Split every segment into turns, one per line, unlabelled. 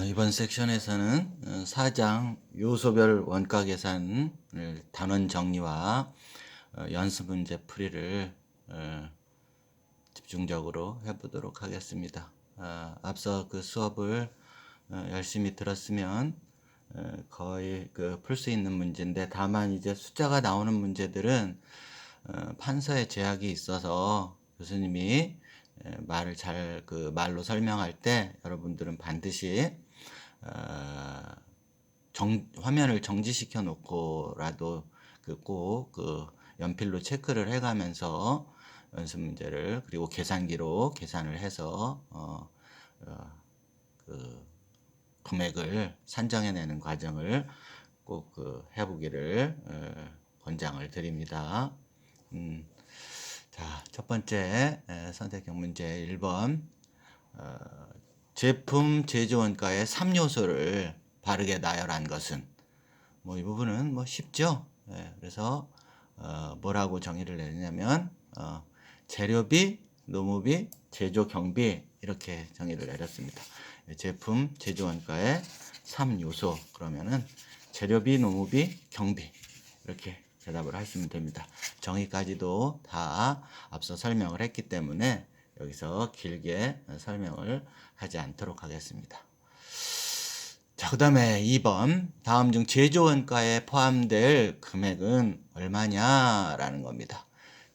이번 섹션에서는 사장 요소별 원가 계산을 단원 정리와 연습 문제 풀이를 집중적으로 해보도록 하겠습니다. 앞서 그 수업을 열심히 들었으면 거의 풀 수 있는 문제인데, 다만 이제 숫자가 나오는 문제들은 판서에 제약이 있어서 교수님이 말로 설명할 때 여러분들은 반드시 화면을 정지시켜 놓고라도 꼭 연필로 체크를 해가면서 연습 문제를, 그리고 계산기로 계산을 해서 금액을 산정해내는 과정을 꼭 해보기를 권장을 드립니다. 자, 첫 번째 선택형 문제 1번. 제품 제조원가의 3요소를 바르게 나열한 것은, 이 부분은 쉽죠. 그래서 뭐라고 정의를 내리냐면 재료비, 노무비, 제조 경비, 이렇게 정의를 내렸습니다. 제품 제조원가의 3요소, 그러면은 재료비, 노무비, 경비, 이렇게 대답을 하시면 됩니다. 정의까지도 다 앞서 설명을 했기 때문에 여기서 길게 설명을 하지 않도록 하겠습니다. 자, 그 다음에 2번. 다음 중 제조원가에 포함될 금액은 얼마냐라는 겁니다.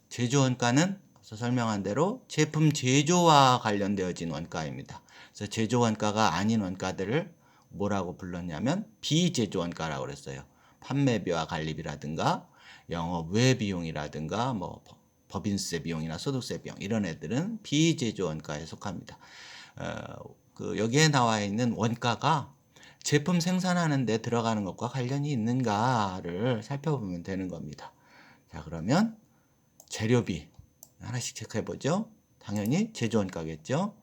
제조원가는 앞서 설명한 대로 제품 제조와 관련되어진 원가입니다. 그래서 제조원가가 아닌 원가들을 뭐라고 불렀냐면 비제조원가라고 그랬어요. 판매비와 관리비라든가 영업 외 비용이라든가 법인세 비용이나 소득세 비용, 이런 애들은 비제조원가에 속합니다. 여기에 나와 있는 원가가 제품 생산하는 데 들어가는 것과 관련이 있는가를 살펴보면 되는 겁니다. 자, 그러면 재료비 하나씩 체크해 보죠. 당연히 제조원가겠죠.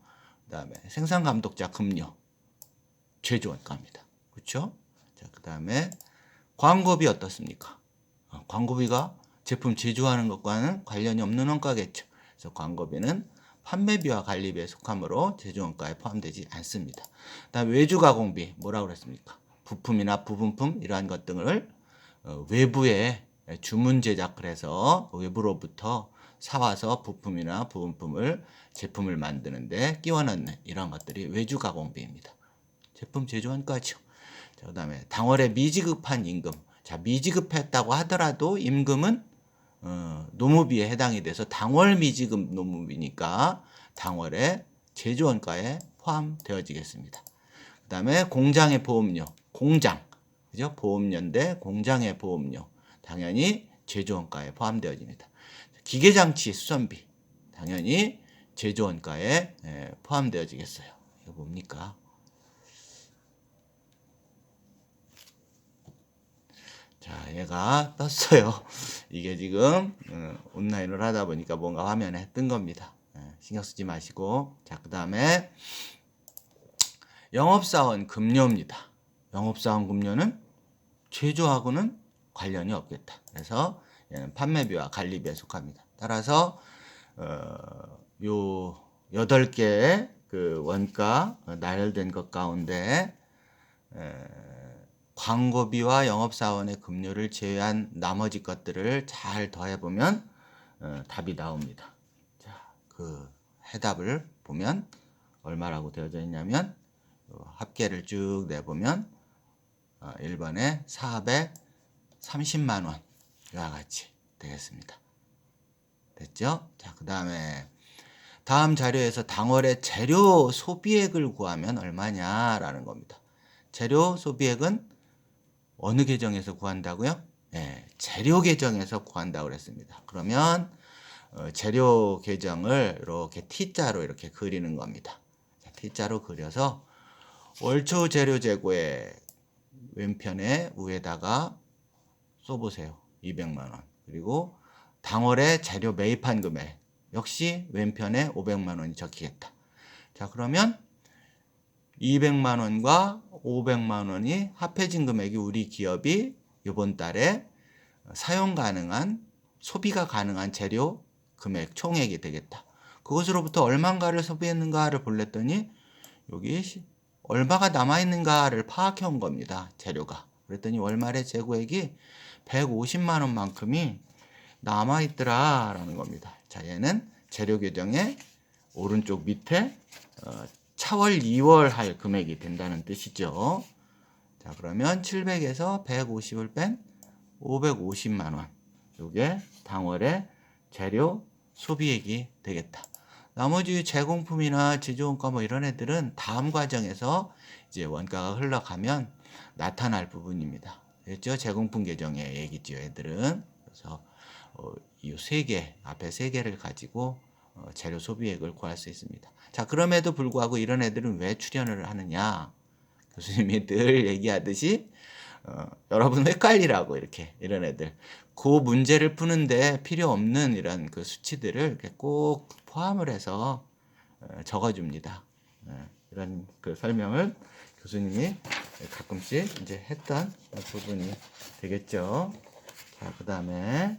그 다음에 생산감독자 급료, 제조원가입니다. 그렇죠? 자, 그 다음에 광고비 어떻습니까? 광고비가 제품 제조하는 것과는 관련이 없는 원가겠죠. 그래서 광고비는 판매비와 관리비에 속하므로 제조원가에 포함되지 않습니다. 다음 외주가공비 뭐라고 그랬습니까? 부품이나 부분품 이러한 것들을 외부에 주문 제작을 해서 외부로부터 사와서 부품이나 부분품을 제품을 만드는데 끼워 넣는 이런 것들이 외주가공비입니다. 제품 제조원가죠. 그 다음에 당월에 미지급한 임금. 자, 미지급했다고 하더라도 임금은 노무비에 해당이 돼서 당월 미지급 노무비니까 당월에 제조원가에 포함되어지겠습니다. 그 다음에 공장의 보험료, 공장, 그죠? 보험료인데 공장의 보험료 당연히 제조원가에 포함되어집니다. 기계장치 수선비 당연히 제조원가에 포함되어지겠어요. 이거 뭡니까? 자, 얘가 떴어요. 이게 지금 온라인을 하다 보니까 뭔가 화면에 뜬 겁니다. 신경 쓰지 마시고. 자, 그 다음에 영업사원 급료입니다. 영업사원 급료는 제조하고는 관련이 없겠다. 그래서 얘는 판매비와 관리비에 속합니다. 따라서 요 8개의 원가 나열된 것 가운데 광고비와 영업사원의 급료를 제외한 나머지 것들을 잘 더해보면 답이 나옵니다. 자, 해답을 보면 얼마라고 되어져 있냐면 합계를 쭉 내보면 1번에 430만 원 이와 같이 되겠습니다. 됐죠? 자, 그 다음에 다음 자료에서 당월의 재료 소비액을 구하면 얼마냐라는 겁니다. 재료 소비액은 어느 계정에서 구한다고요? 네, 재료 계정에서 구한다고 그랬습니다. 그러면 재료 계정을 이렇게 T자로 이렇게 그리는 겁니다. 자, T자로 그려서 월초 재료 재고의 왼편에 위에다가 써보세요. 200만 원. 그리고 당월에 재료 매입한 금액 역시 왼편에 500만 원이 적히겠다. 자, 그러면 200만 원과 500만 원이 합해진 금액이 우리 기업이 이번 달에 사용 가능한, 소비가 가능한 재료 금액 총액이 되겠다. 그것으로부터 얼마인가를 소비했는가를 볼랬더니 여기 얼마가 남아있는가를 파악해 온 겁니다. 재료가. 그랬더니 월말에 재고액이 150만 원만큼이 남아있더라라는 겁니다. 자, 얘는 재료 계정의 오른쪽 밑에 차월 2월 할 금액이 된다는 뜻이죠. 자, 그러면 700에서 150을 뺀 550만 원. 요게 당월의 재료 소비액이 되겠다. 나머지 제공품이나 제조원가 뭐 이런 애들은 다음 과정에서 이제 원가가 흘러가면 나타날 부분입니다. 그렇죠? 제공품 계정의 얘기죠, 애들은. 그래서 이 세 개, 앞에 세 개를 가지고 재료 소비액을 구할 수 있습니다. 자, 그럼에도 불구하고 이런 애들은 왜 출연을 하느냐? 교수님이 늘 얘기하듯이 여러분 헷갈리라고 이렇게 이런 애들 그 문제를 푸는데 필요 없는 이런 그 수치들을 이렇게 꼭 포함을 해서 적어줍니다. 이런 그 설명을 교수님이 가끔씩 이제 했던 부분이 되겠죠. 자, 그 다음에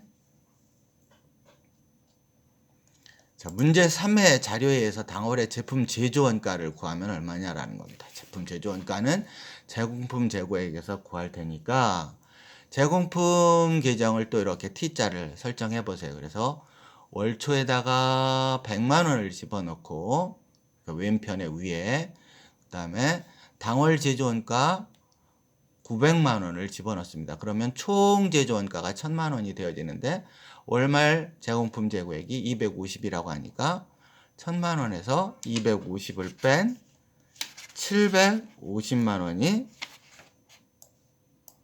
자, 문제 3의 자료에 의해서 당월의 제품 제조원가를 구하면 얼마냐라는 겁니다. 제품 제조원가는 제공품 재고액에서 구할 테니까 제공품 계정을 또 이렇게 T자를 설정해 보세요. 그래서 월초에다가 100만 원을 집어넣고 그 왼편에 위에 그다음에 당월 제조원가 900만 원을 집어넣습니다. 그러면 총 제조원가가 1000만 원이 되어지는데 월말 제공품 재고액이 250이라고 하니까 1000만 원에서 250을 뺀 750만 원이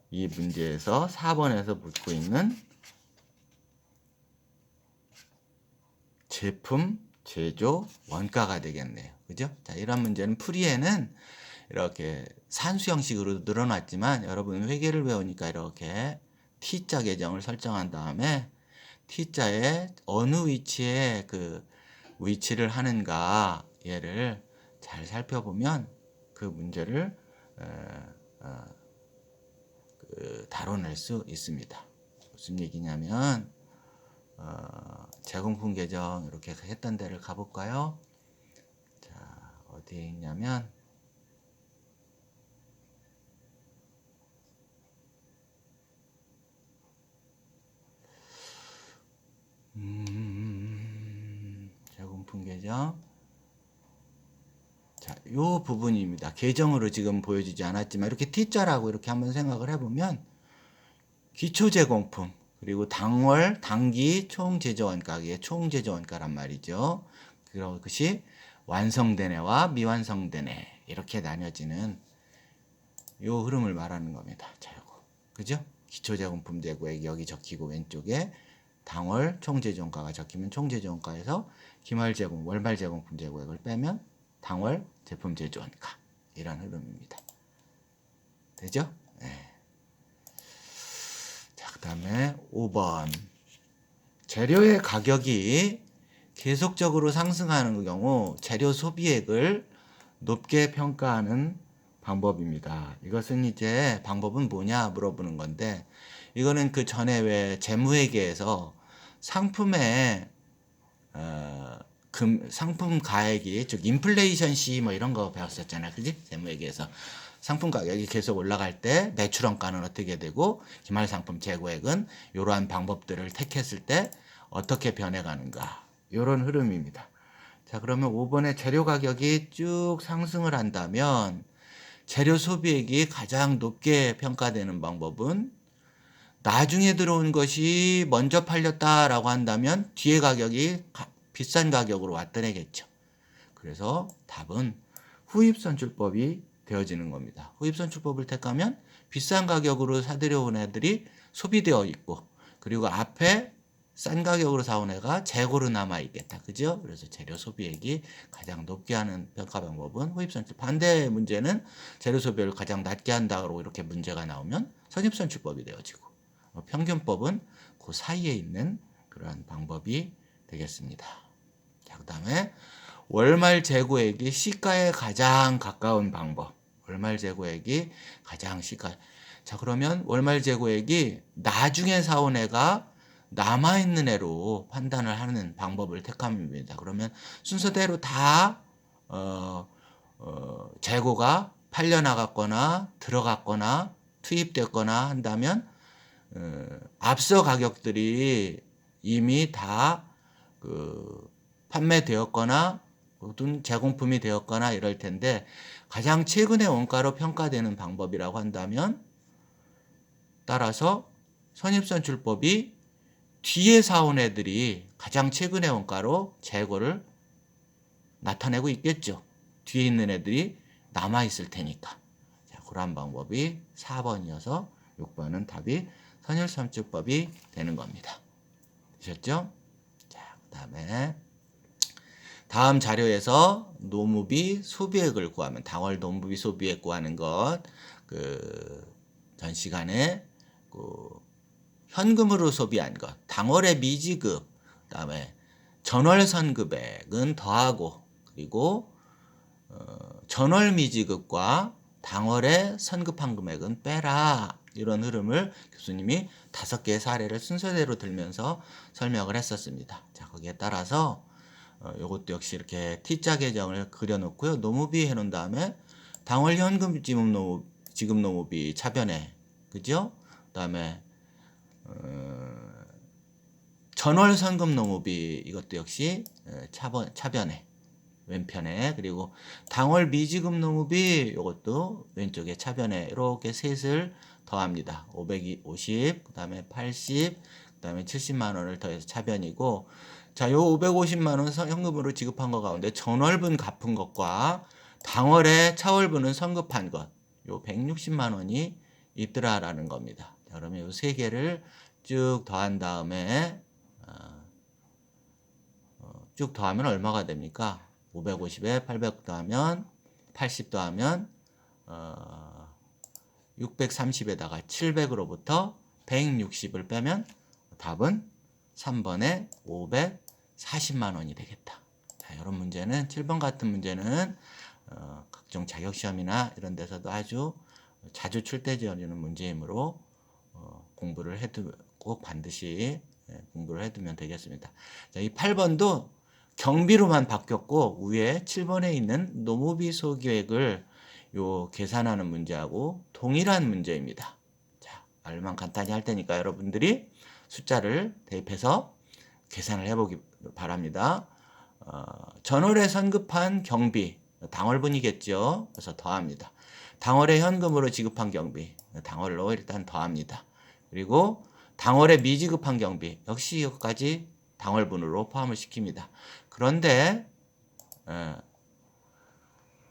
이 문제에서 4번에서 묻고 있는 제품 제조 원가가 되겠네요. 그죠? 자, 이런 문제는 풀이에는 이렇게 산수 형식으로 늘어났지만 여러분 회계를 배우니까 이렇게 T자 계정을 설정한 다음에 T자에 어느 위치에 그 위치를 하는가 얘를 잘 살펴보면 그 문제를 다뤄낼 수 있습니다. 무슨 얘기냐면 제공품 계정 이렇게 했던 데를 가볼까요? 자, 어디에 있냐면 제공품 계정 자, 요 부분입니다. 계정으로 지금 보여지지 않았지만 이렇게 T자라고 이렇게 한번 생각을 해보면 기초 제공품 그리고 당월 당기 총 제조원가의 총 제조원가란 말이죠. 그것이 완성된 애와 미완성된 애 이렇게 나뉘어지는 요 흐름을 말하는 겁니다. 자, 요거 그죠? 기초 제공품 재고액 여기 적히고 왼쪽에 당월 총 제조원가가 적히면 총 제조원가에서 기말 제공 월말 제공품 재고액을 빼면 당월 제품 제조원가 이런 흐름입니다. 되죠? 네. 자, 그 다음에 5번 재료의 가격이 계속적으로 상승하는 경우 재료 소비액을 높게 평가하는 방법입니다. 이것은 이제 방법은 뭐냐 물어보는 건데 이거는 그 전에 왜 재무회계에서 상품의 상품 가액이 즉 인플레이션 시 뭐 이런 거 배웠었잖아요. 그지? 재무회계에서 상품 가격이 계속 올라갈 때 매출원가는 어떻게 되고 기말 상품 재고액은 이러한 방법들을 택했을 때 어떻게 변해가는가 이런 흐름입니다. 자, 그러면 5번에 재료 가격이 쭉 상승을 한다면 재료 소비액이 가장 높게 평가되는 방법은 나중에 들어온 것이 먼저 팔렸다라고 한다면 뒤에 가격이 비싼 가격으로 왔더래겠죠. 그래서 답은 후입선출법이 되어지는 겁니다. 후입선출법을 택하면 비싼 가격으로 사들여온 애들이 소비되어 있고 그리고 앞에 싼 가격으로 사온 애가 재고로 남아 있겠다. 그죠? 그래서 재료 소비액이 가장 높게 하는 평가 방법은 후입선출. 반대 문제는 재료 소비를 가장 낮게 한다고 이렇게 문제가 나오면 선입선출법이 되어지고 평균법은 그 사이에 있는 그러한 방법이 되겠습니다. 자, 그 다음에 월말 재고액이 시가에 가장 가까운 방법. 월말 재고액이 가장 시가. 자, 그러면 월말 재고액이 나중에 사온 애가 남아있는 애로 판단을 하는 방법을 택합니다. 그러면 순서대로 다 재고가 팔려나갔거나 들어갔거나 투입됐거나 한다면 앞서 가격들이 이미 다 판매되었거나 모든 제공품이 되었거나 이럴 텐데, 가장 최근의 원가로 평가되는 방법이라고 한다면 따라서 선입선출법이 뒤에 사온 애들이 가장 최근의 원가로 재고를 나타내고 있겠죠. 뒤에 있는 애들이 남아있을 테니까. 자, 그런 방법이 4번이어서 6번은 답이 선입선출법이 되는 겁니다. 되셨죠? 자, 그 다음에 다음 자료에서 노무비 소비액을 구하면, 당월 노무비 소비액 구하는 것, 전 시간에 현금으로 소비한 것, 당월의 미지급, 그다음에 전월 선급액은 더하고, 그리고 전월 미지급과 당월의 선급한 금액은 빼라. 이런 흐름을 교수님이 5개의 사례를 순서대로 들면서 설명을 했었습니다. 자, 거기에 따라서 요것도 역시 이렇게 T자 계정을 그려놓고요. 노무비 해놓은 다음에 당월 현금 지급 노무비 차변에, 그죠? 그다음에 전월 선급 노무비 이것도 역시 차변에 왼편에, 그리고 당월 미지급 노무비 이것도 왼쪽에 차변에 이렇게 셋을 더합니다. 550, 그다음에 80, 그다음에 70만 원을 더해서 차변이고, 자, 요 550만 원 현금으로 지급한 것 가운데 전월분 갚은 것과 당월에 차월분은 선급한 것, 요 160만 원이 있더라라는 겁니다. 자, 그러면 요 세 개를 쭉 더한 다음에 쭉 더하면 얼마가 됩니까? 550에 800 더하면 80 더하면 630에다가 700으로부터 160을 빼면 답은 3번에 540만 원이 되겠다. 자, 이런 문제는 7번 같은 문제는 각종 자격시험이나 이런 데서도 아주 자주 출제되는 문제이므로 공부를 꼭 반드시 공부를 해두면 되겠습니다. 자, 이 8번도 경비로만 바뀌었고, 위에 7번에 있는 노무비 소계획을 계산하는 문제하고 동일한 문제입니다. 자, 말만 간단히 할 테니까 여러분들이 숫자를 대입해서 계산을 해보기 바랍니다. 전월에 선급한 경비, 당월분이겠죠. 그래서 더합니다. 당월에 현금으로 지급한 경비, 당월로 일단 더합니다. 그리고 당월에 미지급한 경비, 역시 여기까지 당월분으로 포함을 시킵니다. 그런데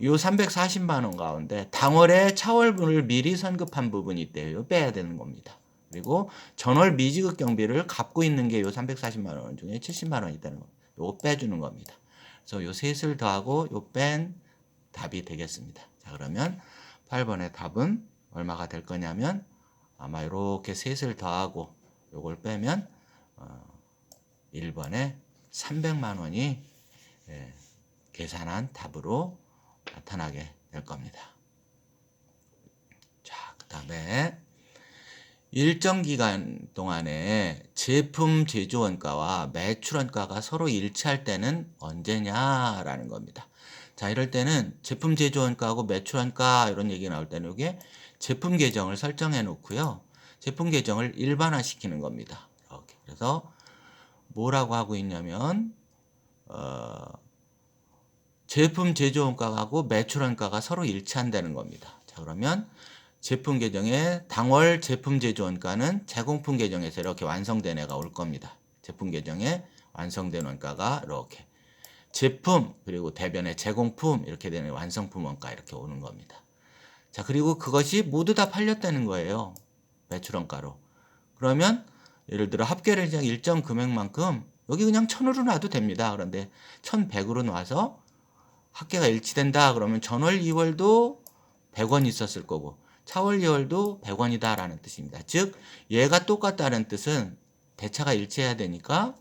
요 340만 원 가운데 당월에 차월분을 미리 선급한 부분이 있대요. 빼야 되는 겁니다. 그리고 전월 미지급 경비를 갚고 있는 게 요 340만 원 중에 70만 원이 있다는 거. 요거 빼주는 겁니다. 그래서 요 셋을 더하고 요 뺀 답이 되겠습니다. 자, 그러면 8번의 답은 얼마가 될 거냐면, 아마 이렇게 셋을 더하고 요걸 빼면 1번에 300만 원이 계산한 답으로 나타나게 될 겁니다. 자, 그 다음에 일정 기간 동안에 제품 제조 원가와 매출 원가가 서로 일치할 때는 언제냐라는 겁니다. 자, 이럴 때는 제품 제조 원가하고 매출 원가 이런 얘기 나올 때는 이게 제품 계정을 설정해 놓고요. 제품 계정을 일반화 시키는 겁니다. 이렇게. 그래서 뭐라고 하고 있냐면 제품 제조 원가하고 매출 원가가 서로 일치한다는 겁니다. 자, 그러면 제품 계정에 당월 제품 제조 원가는 제공품 계정에서 이렇게 완성된 애가 올 겁니다. 제품 계정에 완성된 원가가 이렇게 제품, 그리고 대변에 제공품 이렇게 되는 완성품 원가 이렇게 오는 겁니다. 자, 그리고 그것이 모두 다 팔렸다는 거예요. 매출 원가로. 그러면 예를 들어 합계를 그냥 일정 금액만큼 여기 그냥 1000으로 놔도 됩니다. 그런데 1100으로 놔서 합계가 일치된다 그러면 전월 2월도 100원 있었을 거고 차월 2월도 100원이다 라는 뜻입니다. 즉 얘가 똑같다는 뜻은 대차가 일치해야 되니까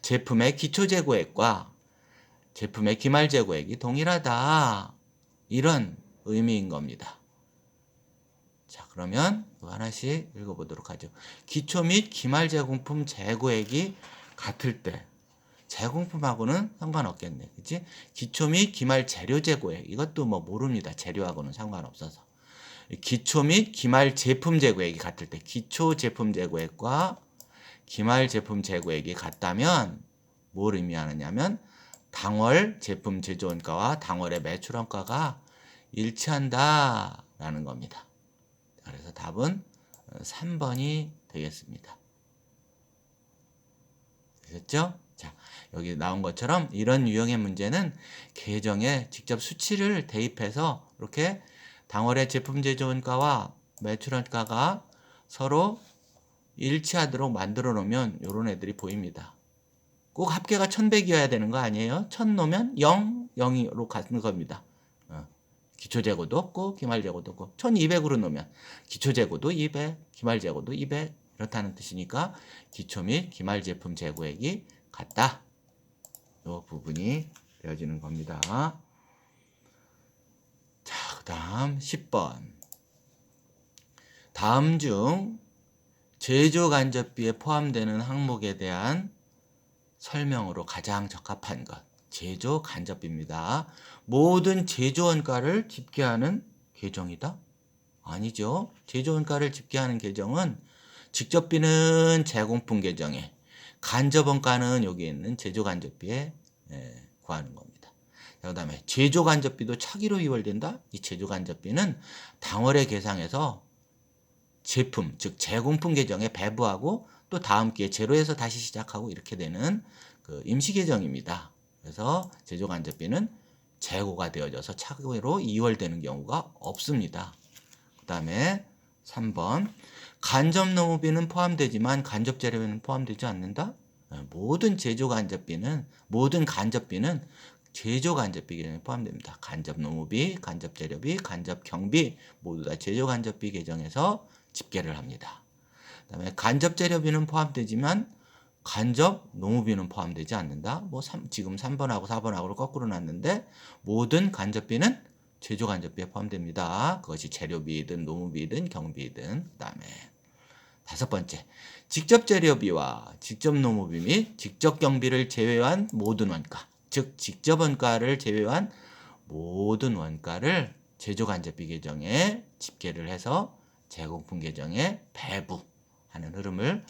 제품의 기초재고액과 제품의 기말재고액이 동일하다, 이런 의미인 겁니다. 자, 그러면 하나씩 읽어보도록 하죠. 기초 및 기말제공품 재고액이 같을 때, 제공품하고는 상관없겠네. 그치? 기초 및 기말 재료 재고액. 이것도 뭐 모릅니다. 재료하고는 상관없어서. 기초 및 기말 제품 재고액이 같을 때 기초 제품 재고액과 기말 제품 재고액이 같다면 뭘 의미하느냐면 당월 제품 제조원가와 당월의 매출원가가 일치한다라는 겁니다. 그래서 답은 3번이 되겠습니다. 되셨죠? 자, 여기 나온 것처럼 이런 유형의 문제는 계정에 직접 수치를 대입해서 이렇게 당월의 제품 제조원가와 매출원가가 서로 일치하도록 만들어 놓으면 이런 애들이 보입니다. 꼭 합계가 1100이어야 되는 거 아니에요? 1000 놓으면 0, 0으로 가는 겁니다. 기초재고도 없고 기말재고도 없고 1200으로 놓으면 기초재고도 200, 기말재고도 200 이렇다는 뜻이니까 기초 및 기말제품 재고액이 같다. 이 부분이 되어지는 겁니다. 자, 그 다음 10번. 다음 중 제조간접비에 포함되는 항목에 대한 설명으로 가장 적합한 것. 제조간접비입니다. 모든 제조원가를 집계하는 계정이다? 아니죠. 제조원가를 집계하는 계정은 직접비는 제공품 계정에, 간접원가는 여기 있는 제조간접비에 구하는 겁니다. 그 다음에 제조간접비도 차기로 이월된다? 이 제조간접비는 당월에 계상해서 제품, 즉 제공품 계정에 배부하고 또 다음 기에 제로에서 다시 시작하고 이렇게 되는 그 임시 계정입니다. 그래서 제조간접비는 재고가 되어져서 차기로 이월되는 경우가 없습니다. 그 다음에 3번 간접노무비는 포함되지만 간접재료비는 포함되지 않는다? 모든 제조간접비는 모든 간접비는 제조간접비 계정에 포함됩니다. 간접노무비, 간접재료비, 간접경비 모두 다 제조간접비 계정에서 집계를 합니다. 그 다음에 간접재료비는 포함되지만 간접노무비는 포함되지 않는다. 뭐 지금 3번하고 4번하고를 거꾸로 놨는데 모든 간접비는 제조간접비에 포함됩니다. 그것이 재료비든 노무비든 경비든. 그 다음에 5번째, 직접 재료비와 직접 노무비 및 직접 경비를 제외한 모든 원가, 즉 직접 원가를 제외한 모든 원가를 제조간접비 계정에 집계를 해서 제공품 계정에 배부하는 흐름을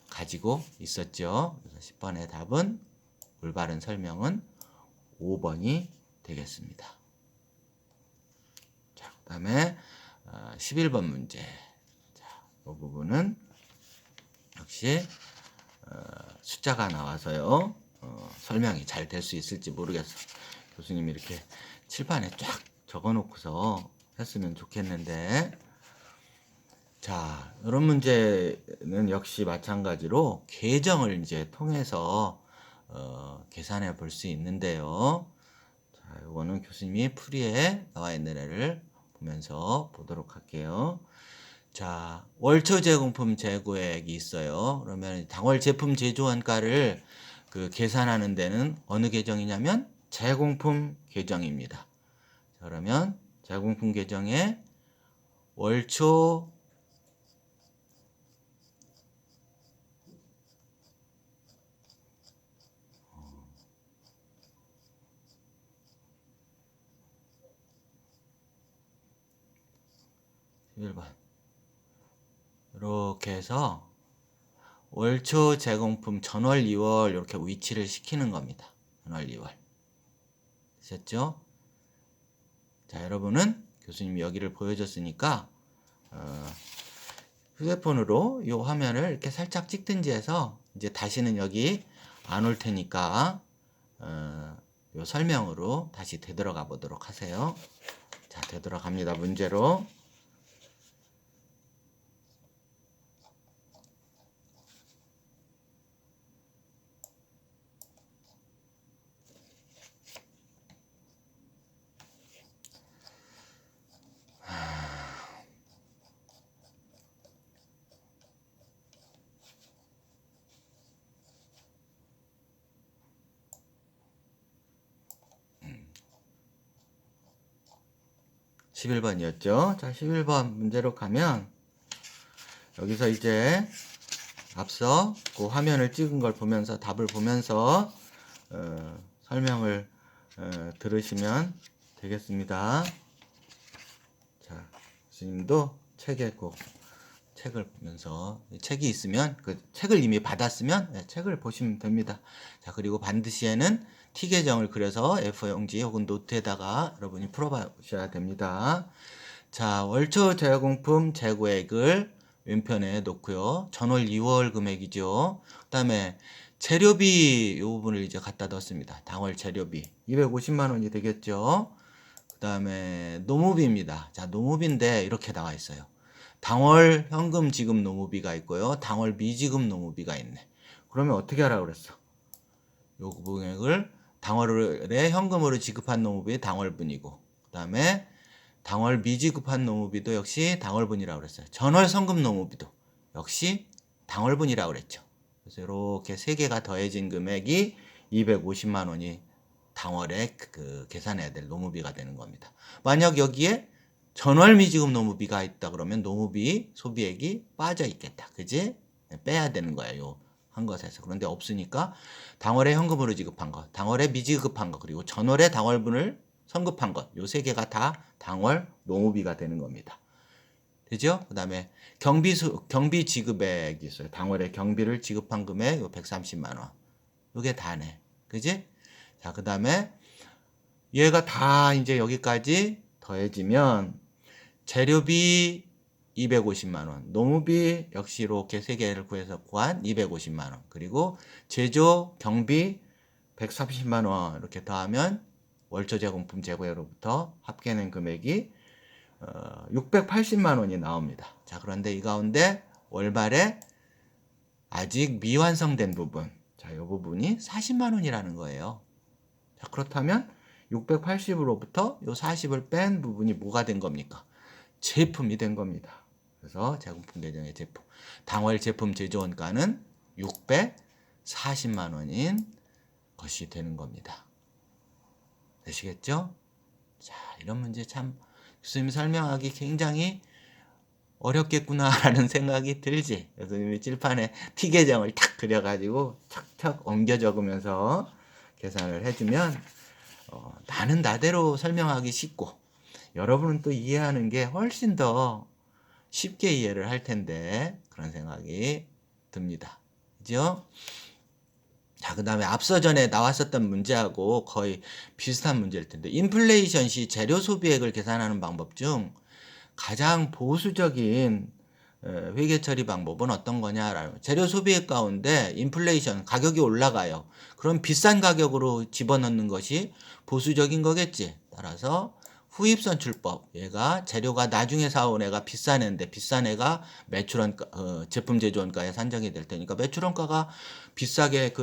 가지고 있었죠. 그래서 10번의 답은 올바른 설명은 5번이 되겠습니다. 자, 그 다음에 11번 문제. 자, 이 부분은 역시 숫자가 나와서요. 설명이 잘 될 수 있을지 모르겠어. 교수님이 이렇게 칠판에 쫙 적어놓고서 했으면 좋겠는데, 자, 이런 문제는 역시 마찬가지로 계정을 이제 통해서 계산해 볼 수 있는데요. 자, 이거는 교수님이 풀이에 나와 있는 애를 보면서 보도록 할게요. 자, 월초 제공품 재고액이 있어요. 그러면 당월 제품 제조원가를 그 계산하는 데는 어느 계정이냐면 제공품 계정입니다. 자, 그러면 제공품 계정에 월초 이렇게 해서 월초 제공품 전월 2월 이렇게 위치를 시키는 겁니다. 전월 2월. 되셨죠? 자, 여러분은 교수님이 여기를 보여줬으니까 휴대폰으로 이 화면을 이렇게 살짝 찍든지 해서 이제 다시는 여기 안 올 테니까 요 설명으로 다시 되돌아가 보도록 하세요. 자, 되돌아갑니다. 문제로. 음. 11번이었죠. 자, 11번 문제로 가면 여기서 이제 앞서 그 화면을 찍은 걸 보면서 답을 보면서 설명을 들으시면 되겠습니다. 자, 교수님도 책에 꼭 책을 보면서 책이 있으면 그 책을 이미 받았으면 책을 보시면 됩니다. 자, 그리고 반드시에는 T 계정을 그려서 A4 용지 혹은 노트에다가 여러분이 풀어보셔야 됩니다. 자, 월초 재고용품 재고액을 왼편에 놓고요. 전월 2월 금액이죠. 그다음에 재료비 이 부분을 이제 갖다 넣습니다. 당월 재료비 250만 원이 되겠죠. 그다음에 노무비입니다. 자, 노무비인데 이렇게 나와 있어요. 당월 현금 지급 노무비가 있고요. 당월 미지급 노무비가 있네. 그러면 어떻게 하라고 그랬어? 요 금액을 당월에 현금으로 지급한 노무비 당월분이고, 그다음에 당월 미지급한 노무비도 역시 당월분이라고 그랬어요. 전월 성금 노무비도 역시 당월분이라고 그랬죠. 그래서 이렇게 세 개가 더해진 금액이 250만 원이 당월에 그 계산해야 될 노무비가 되는 겁니다. 만약 여기에 전월 미지급 노무비가 있다 그러면 노무비 소비액이 빠져 있겠다. 그지? 빼야 되는 거예요. 한 것에서. 그런데 없으니까 당월에 현금으로 지급한 것, 당월에 미지급한 것, 그리고 전월에 당월분을 선급한 것, 요 세 개가 다 당월 노무비가 되는 겁니다. 되죠? 그 다음에 경비 지급액이 있어요. 당월에 경비를 지급한 금액 요 130만 원. 요게 다네. 그지? 자, 그 다음에 얘가 다 이제 여기까지 더해지면 재료비 250만 원, 노무비 역시 이렇게 세 개를 구해서 구한 250만 원, 그리고 제조 경비 130만 원 이렇게 더하면 월초 제공품 재고액으로부터 합계된 금액이 680만 원이 나옵니다. 자, 그런데 이 가운데 월말에 아직 미완성된 부분, 자, 이 부분이 40만 원이라는 거예요. 자, 그렇다면 680으로부터 요 40을 뺀 부분이 뭐가 된 겁니까? 제품이 된 겁니다. 그래서 재공품 계정의 제품, 당월 제품 제조원가는 640만 원인 것이 되는 겁니다. 되시겠죠? 자, 이런 문제 참 교수님이 설명하기 굉장히 어렵겠구나라는 생각이 들지. 교수님이 칠판에 T 계정을 탁 그려가지고 척척 옮겨 적으면서 계산을 해주면 나는 나대로 설명하기 쉽고 여러분은 또 이해하는 게 훨씬 더 쉽게 이해를 할 텐데 그런 생각이 듭니다. 그죠? 자, 그 다음에 앞서 전에 나왔었던 문제하고 거의 비슷한 문제일 텐데 인플레이션 시 재료 소비액을 계산하는 방법 중 가장 보수적인 회계 처리 방법은 어떤 거냐라는 재료 소비액 가운데 인플레이션 가격이 올라가요. 그럼 비싼 가격으로 집어넣는 것이 보수적인 거겠지. 따라서 후입선출법, 얘가 재료가 나중에 사온 애가 비싼 애인데 비싼 애가 매출원가, 제품 제조원가에 산정이 될 테니까 매출원가가 비싸게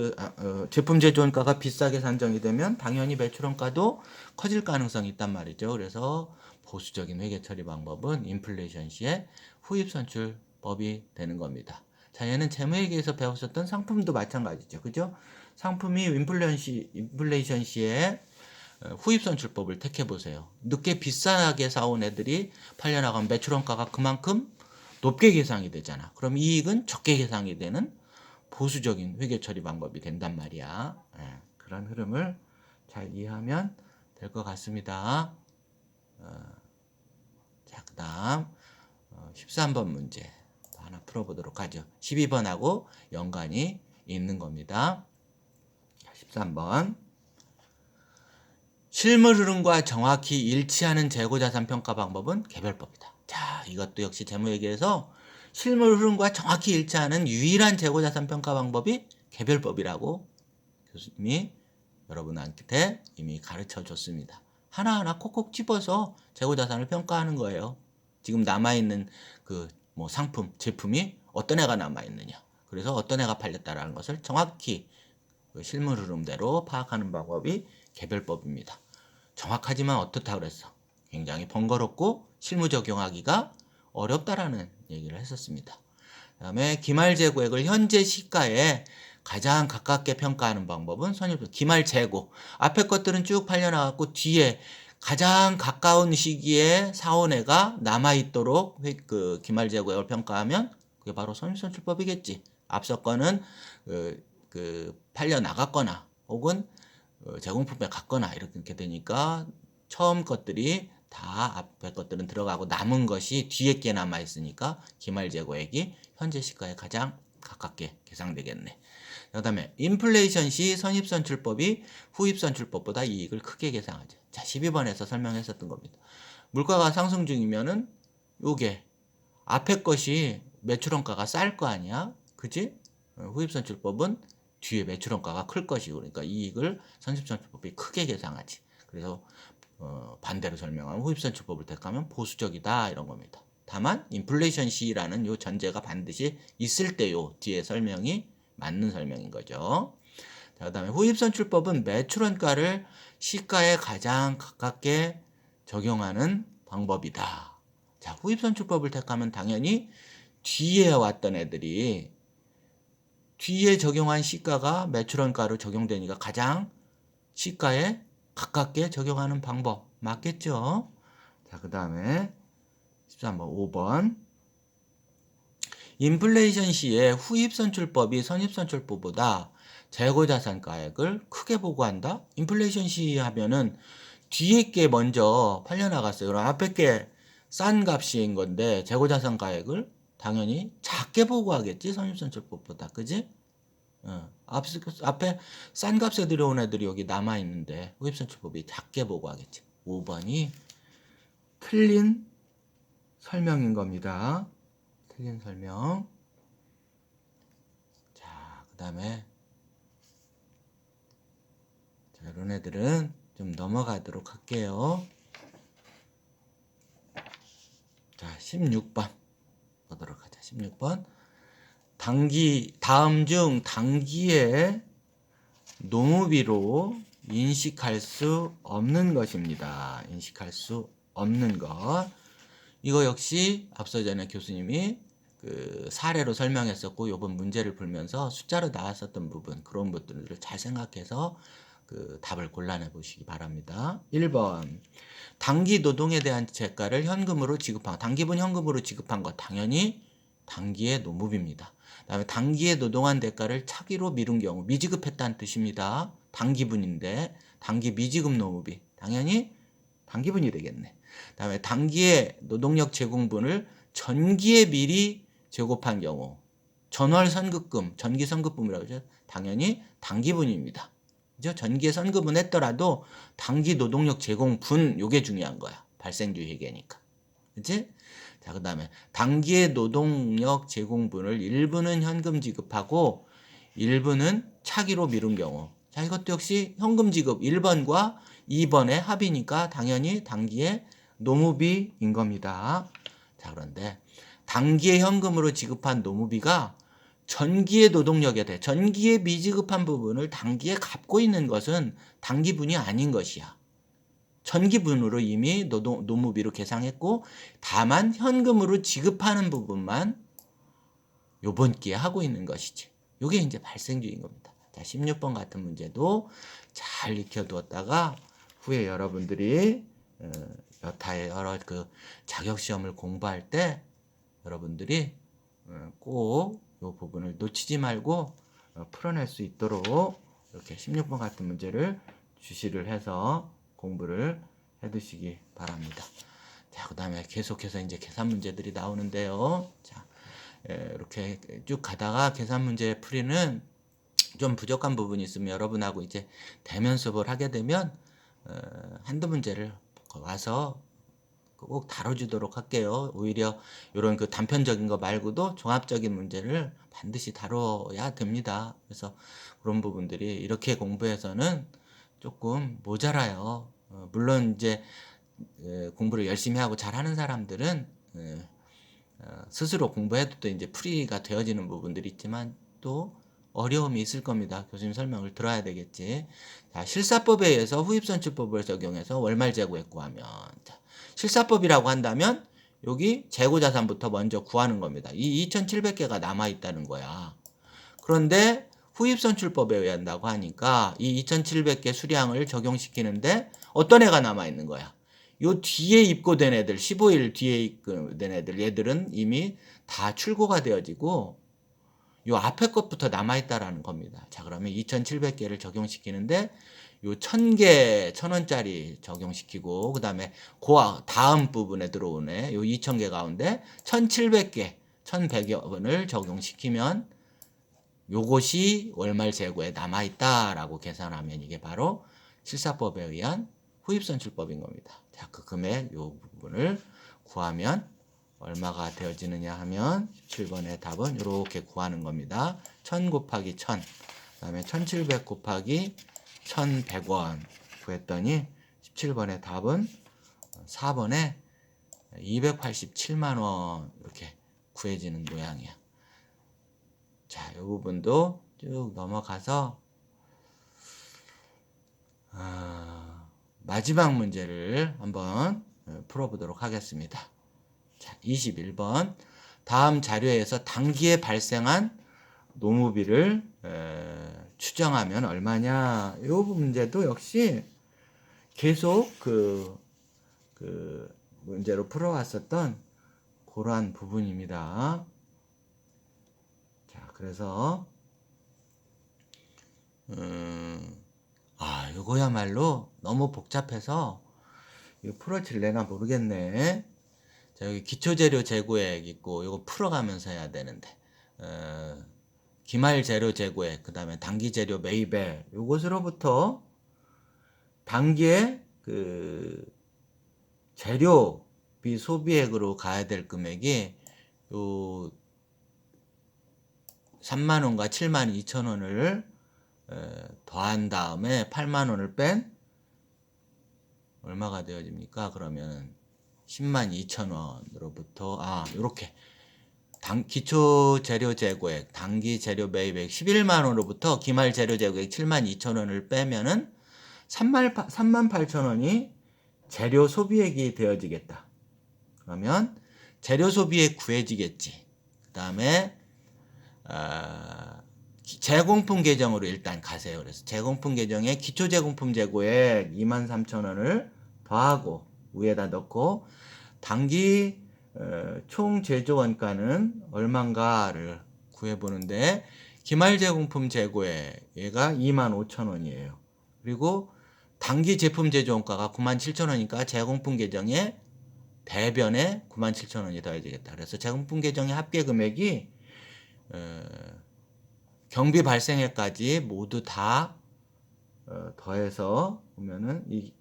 제품 제조원가가 비싸게 산정이 되면 당연히 매출원가도 커질 가능성이 있단 말이죠. 그래서 보수적인 회계 처리 방법은 인플레이션 시에 후입선출법이 되는 겁니다. 자, 얘는 재무회계에서 배웠었던 상품도 마찬가지죠. 그죠? 상품이 인플레이션 시에 후입선출법을 택해보세요. 늦게 비싸게 사온 애들이 팔려나가면 매출원가가 그만큼 높게 계상이 되잖아. 그럼 이익은 적게 계상이 되는 보수적인 회계처리 방법이 된단 말이야. 그런 흐름을 잘 이해하면 될 것 같습니다. 자, 그 다음 13번 문제 하나 풀어보도록 하죠. 12번하고 연관이 있는 겁니다. 13번 실물 흐름과 정확히 일치하는 재고자산 평가 방법은 개별법이다. 자, 이것도 역시 재무회계에서 실물 흐름과 정확히 일치하는 유일한 재고자산 평가 방법이 개별법이라고 교수님이 여러분한테 이미 가르쳐 줬습니다. 하나하나 콕콕 집어서 재고자산을 평가하는 거예요. 지금 남아있는 상품, 제품이 어떤 애가 남아있느냐. 그래서 어떤 애가 팔렸다라는 것을 정확히 실물 흐름대로 파악하는 방법이 개별법입니다. 정확하지만 어떻다 그랬어? 굉장히 번거롭고 실무 적용하기가 어렵다라는 얘기를 했었습니다. 그 다음에 기말 재고액을 현재 시가에 가장 가깝게 평가하는 방법은 선입선 기말 재고. 앞에 것들은 쭉 팔려나갔고 뒤에 가장 가까운 시기에 사온 애가 남아있도록 기말 재고액을 평가하면 그게 바로 선입선출법이겠지. 앞서 거는 팔려나갔거나 혹은 제공품에 갖거나 이렇게 되니까 처음 것들이 다 앞에 것들은 들어가고 남은 것이 뒤에 게 남아 있으니까 기말재고액이 현재 시가에 가장 가깝게 계상되겠네. 그다음에 인플레이션 시 선입선출법이 후입선출법보다 이익을 크게 계상하죠. 자, 12번에서 설명했었던 겁니다. 물가가 상승 중이면은 요게 앞에 것이 매출원가가 쌀 거 아니야? 그지? 후입선출법은 뒤에 매출원가가 클 것이고, 그러니까 이익을 선입선출법이 크게 계상하지. 그래서 반대로 설명하면 후입선출법을 택하면 보수적이다 이런 겁니다. 다만 인플레이션 시라는 요 전제가 반드시 있을 때 요 뒤에 설명이 맞는 설명인 거죠. 자, 그다음에 후입선출법은 매출원가를 시가에 가장 가깝게 적용하는 방법이다. 자, 후입선출법을 택하면 당연히 뒤에 왔던 애들이 뒤에 적용한 시가가 매출원가로 적용되니까 가장 시가에 가깝게 적용하는 방법 맞겠죠? 자, 그 다음에 13번 5번 인플레이션 시에 후입선출법이 선입선출법보다 재고자산가액을 크게 보고한다? 인플레이션 시 하면은 뒤에 게 먼저 팔려나갔어요. 그럼 앞에 게 싼 값인 건데 재고자산가액을 당연히 작게 보고하겠지, 선입선출법보다. 그지? 앞에 싼 값에 들여온 애들이 여기 남아있는데 후입선출법이 작게 보고하겠지. 5번이 틀린 설명인 겁니다. 틀린 설명. 자, 그 다음에 자, 이런 애들은 좀 넘어가도록 할게요. 자, 16번 보도록 하자. 16번 다음 중 당기의 노무비로 인식할 수 없는 것입니다. 인식할 수 없는 것. 이거 역시 앞서 전에 교수님이 그 사례로 설명했었고 이번 문제를 풀면서 숫자로 나왔었던 부분, 그런 것들을 잘 생각해서 그 답을 골라내 보시기 바랍니다. 1번 단기 노동에 대한 대가를 현금으로 지급한 단기분 현금으로 지급한 것 당연히 단기의 노무비입니다. 그다음에 단기에 노동한 대가를 차기로 미룬 경우 미지급했다는 뜻입니다. 단기분인데 단기 미지급 노무비 당연히 단기분이 되겠네. 그다음에 단기의 노동력 제공분을 전기에 미리 제곱한 경우 전월 선급금, 전기 선급분이라고 하죠. 당연히 단기분입니다. 그죠? 전기에 선급은 했더라도 단기 노동력 제공분 요게 중요한 거야. 발생주의 회계니까. 그치? 자, 그 다음에 단기의 노동력 제공분을 일부는 현금 지급하고 일부는 차기로 미룬 경우. 자, 이것도 역시 현금 지급 1번과 2번의 합이니까 당연히 단기의 노무비인 겁니다. 자, 그런데 단기에 현금으로 지급한 노무비가 전기의 노동력에 대해 전기에 미지급한 부분을 단기에 갚고 있는 것은 단기분이 아닌 것이야. 전기분으로 이미 노무비로 계상했고 다만 현금으로 지급하는 부분만 요번 기에 하고 있는 것이지. 요게 이제 발생주의인 겁니다. 자, 16번 같은 문제도 잘 익혀두었다가 후에 여러분들이 여타의 여러 그 자격시험을 공부할 때 여러분들이 꼭 이 부분을 놓치지 말고 풀어낼 수 있도록 이렇게 16번 같은 문제를 주시를 해서 공부를 해두시기 바랍니다. 자, 그 다음에 계속해서 이제 계산 문제들이 나오는데요. 자, 이렇게 쭉 가다가 계산 문제 풀이는 좀 부족한 부분이 있으면 여러분하고 이제 대면 수업을 하게 되면 한두 문제를 와서 꼭 다뤄주도록 할게요. 오히려 이런 그 단편적인 거 말고도 종합적인 문제를 반드시 다뤄야 됩니다. 그래서 그런 부분들이 이렇게 공부해서는 조금 모자라요. 물론 이제 공부를 열심히 하고 잘하는 사람들은 스스로 공부해도 또 이제 풀이가 되어지는 부분들이 있지만 또 어려움이 있을 겁니다. 교수님 설명을 들어야 되겠지. 자, 실사법에 의해서 후입선출법을 적용해서 월말재고액 구하면 자, 실사법이라고 한다면 여기 재고자산부터 먼저 구하는 겁니다. 이 2,700개가 남아있다는 거야. 그런데 후입선출법에 의한다고 하니까 이 2,700개 수량을 적용시키는데 어떤 애가 남아있는 거야. 요 뒤에 입고된 애들, 15일 뒤에 입고된 애들, 얘들은 이미 다 출고가 되어지고 요 앞에 것부터 남아있다라는 겁니다. 자, 그러면 2,700개를 적용시키는데 요 1000개 1000원짜리 적용시키고 그다음에 그 다음 부분에 들어오네. 요 2000개 가운데 1700개 1100여 원을 적용시키면 요것이 월말 재고에 남아있다라고 계산하면 이게 바로 실사법에 의한 후입선출법인 겁니다. 자, 그 금액 요 부분을 구하면 얼마가 되어지느냐 하면 17번의 답은 이렇게 구하는 겁니다. 1000 곱하기 1000, 그 다음에 1700 곱하기 1100원 구했더니 17번의 답은 4번에 287만 원 이렇게 구해지는 모양이야. 자, 이 부분도 쭉 넘어가서 마지막 문제를 한번 풀어보도록 하겠습니다. 자, 21번. 다음 자료에서 단기에 발생한 노무비를 추정하면 얼마냐? 이 문제도 역시 계속 그 문제로 풀어왔었던 그러한 부분입니다. 자, 그래서 이거야말로 너무 복잡해서 이거 풀어질래나 모르겠네. 자, 여기 기초재료 재고액 있고 이거 풀어가면서 해야 되는데 기말재료 재고액, 그 다음에 단기재료 매입액 요것으로부터 단기에 그 재료비 소비액으로 가야 될 금액이 요 3만원과 7만 2천원을 더한 다음에 8만 원을 뺀 얼마가 되어집니까? 그러면 10만 2천 원으로부터 요렇게 기초 재료 재고액, 단기 재료 매입액 11만 원으로부터 기말 재료 재고액 7만 2천 원을 빼면은 3만 8천 원이 재료 소비액이 되어지겠다. 그러면 재료 소비액 구해지겠지. 그 다음에 재공품 계정으로 일단 가세요. 그래서 재공품 계정에 기초 재공품 재고액 23,000원을 더하고 위에다 넣고 단기 총 제조 원가는 얼마인가를 구해보는데 기말 재공품 재고액 얘가 25,000원이에요. 그리고 단기 제품 제조 원가가 97,000원이니까 재공품 계정에 대변에 97,000원이 더해야 되겠다. 그래서 재공품 계정의 합계 금액이 경비 발생액까지 모두 다 더해서 보면은 이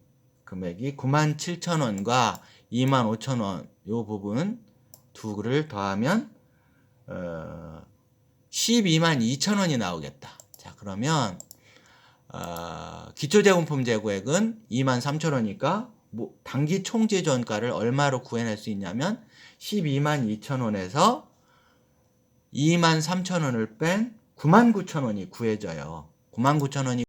금액이 97,000원과 25,000원 요 부분 두 개를 더하면 12만 2천원이 나오겠다. 자, 그러면 기초재공품 재고액은 2만 3천원이니까 단기 총제조원가를 얼마로 구해낼 수 있냐면 12만 2천원에서 2만 3천원을 뺀 99,000원이 구해져요. 99,000원이